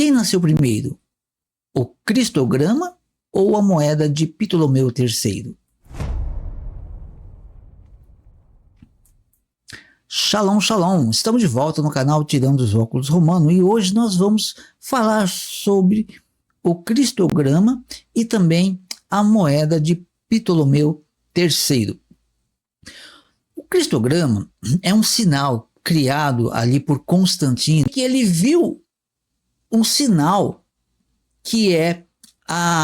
quem nasceu primeiro? O cristograma ou a moeda de Ptolomeu III? Shalom, shalom! Estamos de volta no canal Tirando os Óculos Romano e hoje nós vamos falar sobre o cristograma e também a moeda de Ptolomeu III. O cristograma é um sinal criado ali por Constantino, que ele viu um sinal que é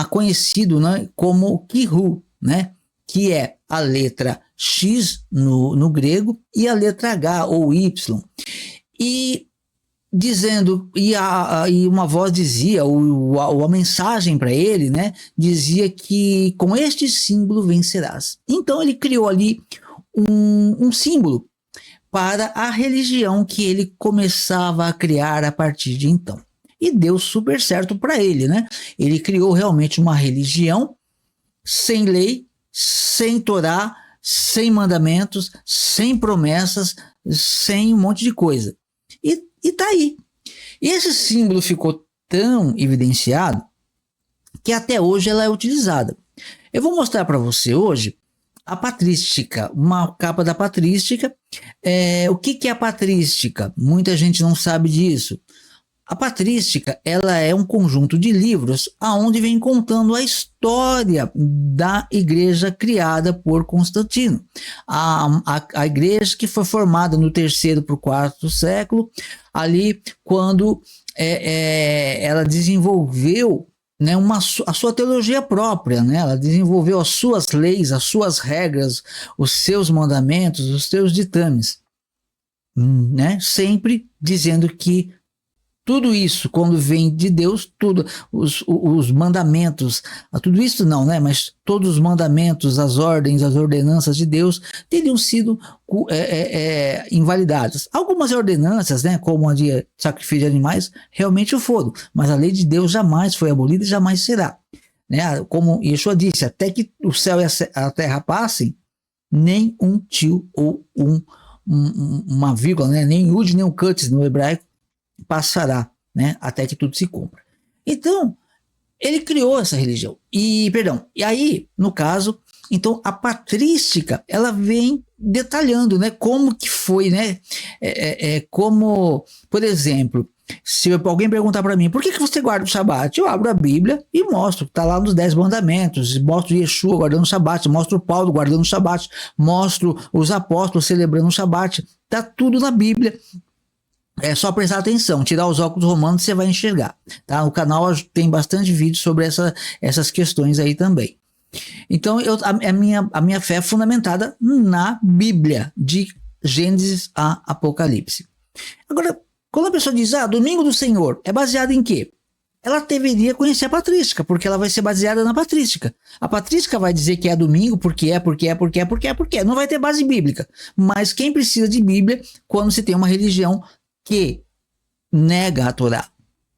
conhecido, né, como Quiru, né, que é a letra X no grego e a letra H ou Y. E dizendo, e uma voz dizia, a mensagem para ele, né, dizia que com este símbolo vencerás. Então ele criou ali um símbolo para a religião que ele começava a criar a partir de então. E deu super certo para ele, né? Ele criou realmente uma religião sem lei, sem Torá, sem mandamentos, sem promessas, sem um monte de coisa. E tá aí. E esse símbolo ficou tão evidenciado que até hoje ela é utilizada. Eu vou mostrar para você hoje a patrística, uma capa da patrística. O que é a patrística? Muita gente não sabe disso. A patrística, ela é um conjunto de livros aonde vem contando a história da igreja criada por Constantino. A igreja que foi formada no 3º para o 4º século, ali quando ela desenvolveu, né, a sua teologia própria, né? Ela desenvolveu as suas leis, as suas regras, os seus mandamentos, os seus ditames, né? Sempre dizendo que tudo isso, quando vem de Deus, tudo, os mandamentos, tudo isso não, né? Mas todos os mandamentos, as ordens, as ordenanças de Deus teriam sido invalidadas. Algumas ordenanças, né, como a de sacrifício de animais, realmente o foram, mas a lei de Deus jamais foi abolida e jamais será. Né? Como Yeshua disse, até que o céu e a terra passem, nem um tio ou uma vírgula, né? Nem Yud, nem um Cutis no hebraico, passará, né, até que tudo se cumpra. Então, ele criou essa religião. E aí, no caso, então a patrística, ela vem detalhando, né, como que foi, né, como, por exemplo, se alguém perguntar para mim, por que você guarda o Shabat? Eu abro a Bíblia e mostro, está lá nos 10 mandamentos, mostro Yeshua guardando o Shabat, mostro Paulo guardando o Shabat, mostro os apóstolos celebrando o Shabat, está tudo na Bíblia. É só prestar atenção, tirar os óculos romanos você vai enxergar, tá? O canal tem bastante vídeo sobre essas questões aí também. Então a minha fé é fundamentada na Bíblia, de Gênesis a Apocalipse. Agora, quando a pessoa diz, domingo do Senhor, é baseado em quê? Ela deveria conhecer a patrística, porque ela vai ser baseada na patrística. A patrística vai dizer que é domingo, porque não vai ter base bíblica. Mas quem precisa de Bíblia quando se tem uma religião que nega a Torá,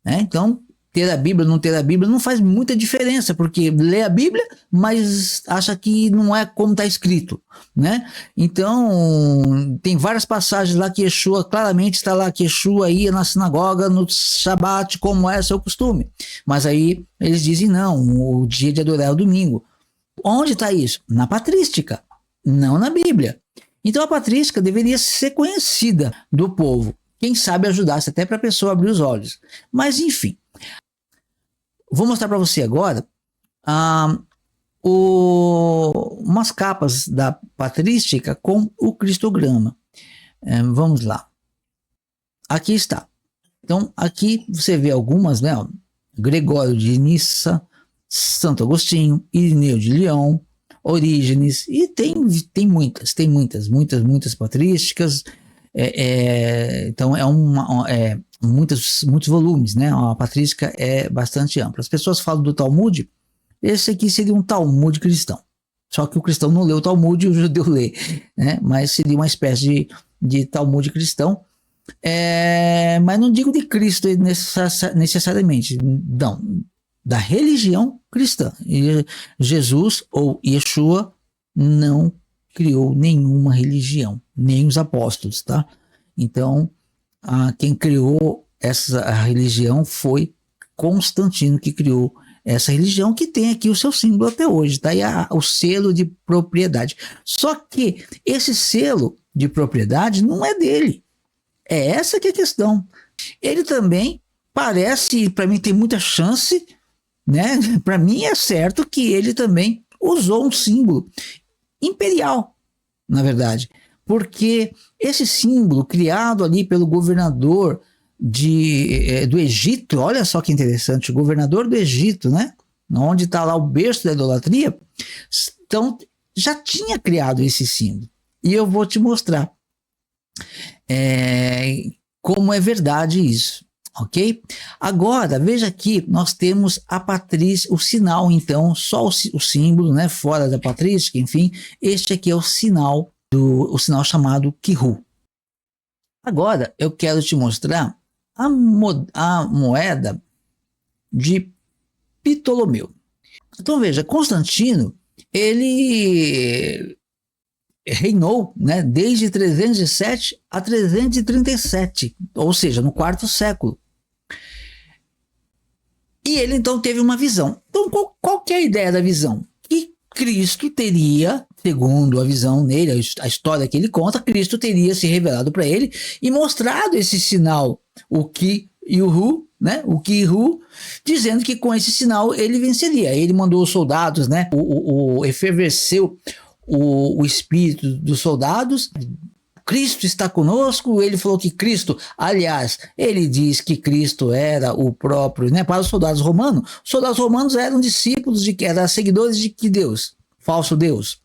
né? Então, ter a Bíblia, não ter a Bíblia não faz muita diferença, porque lê a Bíblia, mas acha que não é como está escrito, né? Então, tem várias passagens lá que Yeshua, claramente está lá que Yeshua ia na sinagoga no Shabat, como é seu costume. Mas aí eles dizem não, o dia de adorar é o domingo. Onde está isso? Na patrística, não na Bíblia. Então a patrística deveria ser conhecida do povo. Quem sabe ajudasse até para a pessoa abrir os olhos. Mas, enfim. Vou mostrar para você agora umas capas da patrística com o cristograma. Vamos lá. Aqui está. Então, aqui você vê algumas, né? Gregório de Nissa, Santo Agostinho, Irineu de Lyon, Orígenes, e tem muitas patrísticas. Então muitos volumes, né? A patrística é bastante ampla. As pessoas falam do Talmud, esse aqui seria um Talmud cristão, só que o cristão não lê o Talmud e o judeu lê, né? Mas seria uma espécie de Talmud cristão, mas não digo de Cristo necessariamente, não, da religião cristã. Jesus ou Yeshua não criou nenhuma religião, nem os apóstolos, tá? Então, quem criou essa religião foi Constantino que criou essa religião, que tem aqui o seu símbolo até hoje, tá aí o selo de propriedade. Só que esse selo de propriedade não é dele. É essa que é a questão. Ele também parece, para mim tem muita chance, né? Para mim é certo que ele também usou um símbolo imperial, na verdade, porque esse símbolo criado ali pelo governador do Egito, olha só que interessante, o governador do Egito, né? Onde está lá o berço da idolatria, então já tinha criado esse símbolo. E eu vou te mostrar como é verdade isso, ok? Agora, veja aqui, nós temos a patrística, o sinal, então, só o símbolo, né? Fora da patrística, enfim, este aqui é o sinal chamado Quiru. Agora, eu quero te mostrar a moeda de Ptolomeu. Então veja, Constantino, ele reinou, né, desde 307 a 337, ou seja, no quarto século. E ele então teve uma visão. Então qual que é a ideia da visão? Que Cristo teria, segundo a visão dele, a história que ele conta, Cristo teria se revelado para ele e mostrado esse sinal, o Quiru, né? O Quiru, dizendo que com esse sinal ele venceria. Ele mandou os soldados, né? Efervesceu o espírito dos soldados. Cristo está conosco. Ele falou que Cristo, aliás, ele diz que Cristo era o próprio, né? Para os soldados romanos. Os soldados romanos eram discípulos eram seguidores de que Deus? Falso Deus.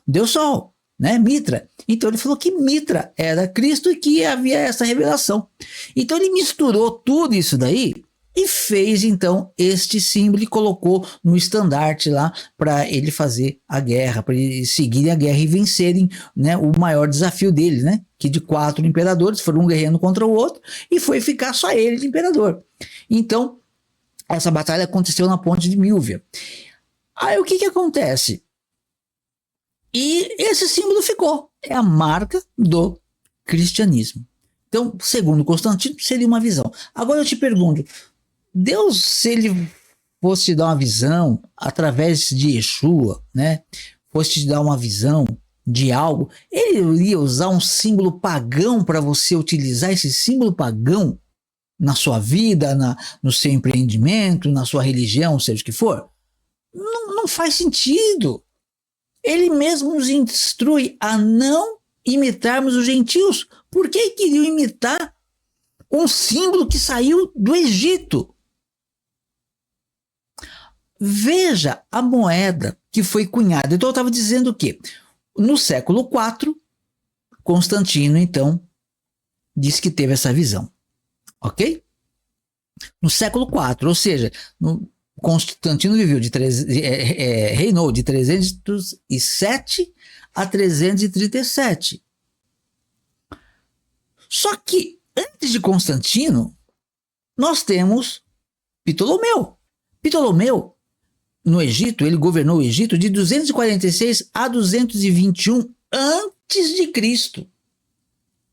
Deus Sol, né? Mitra. Então ele falou que Mitra era Cristo e que havia essa revelação. Então ele misturou tudo isso daí e fez então este símbolo e colocou no estandarte lá para ele fazer a guerra, para eles seguirem a guerra e vencerem, né, o maior desafio dele, né? Que de 4 imperadores foram um guerreando contra o outro e foi ficar só ele de imperador. Então essa batalha aconteceu na ponte de Milvia. Aí o que acontece? E esse símbolo ficou. É a marca do cristianismo. Então, segundo Constantino, seria uma visão. Agora eu te pergunto, Deus, se ele fosse te dar uma visão através de Yeshua, né? Fosse te dar uma visão de algo, ele iria usar um símbolo pagão para você utilizar esse símbolo pagão na sua vida, no seu empreendimento, na sua religião, seja o que for? Não faz sentido. Ele mesmo nos instrui a não imitarmos os gentios. Por que queriam imitar um símbolo que saiu do Egito? Veja a moeda que foi cunhada. Então eu estava dizendo que no século IV, Constantino, então, disse que teve essa visão. Ok? No século IV, ou seja, Constantino reinou de 307 a 337. Só que antes de Constantino, nós temos Ptolomeu. Ptolomeu, no Egito, ele governou o Egito de 246 a 221 antes de Cristo.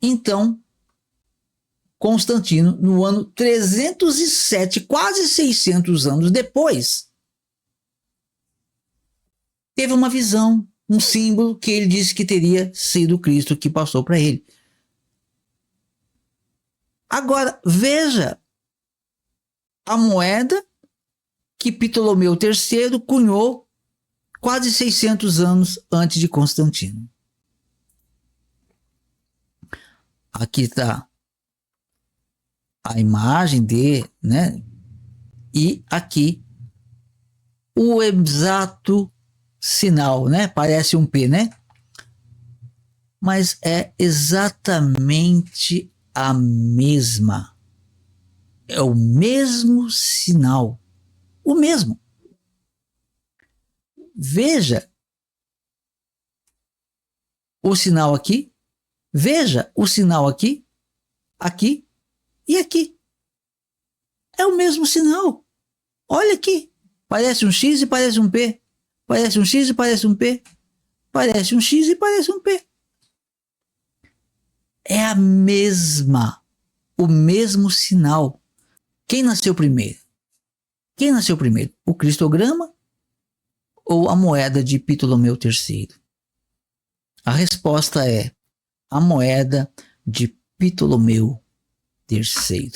Então, Constantino, no ano 307, quase 600 anos depois, teve uma visão, um símbolo que ele disse que teria sido Cristo que passou para ele. Agora, veja a moeda que Ptolomeu III cunhou quase 600 anos antes de Constantino. Aqui está a imagem né? E aqui o exato sinal, né? Parece um P, né? Mas é exatamente a mesma. É o mesmo sinal. O mesmo. Veja o sinal aqui. Veja o sinal aqui. Aqui. E aqui. É o mesmo sinal. Olha aqui. Parece um X e parece um P. Parece um X e parece um P. Parece um X e parece um P. É a mesma. O mesmo sinal. Quem nasceu primeiro? Quem nasceu primeiro? O cristograma ou a moeda de Ptolomeu III? A resposta é a moeda de Ptolomeu III.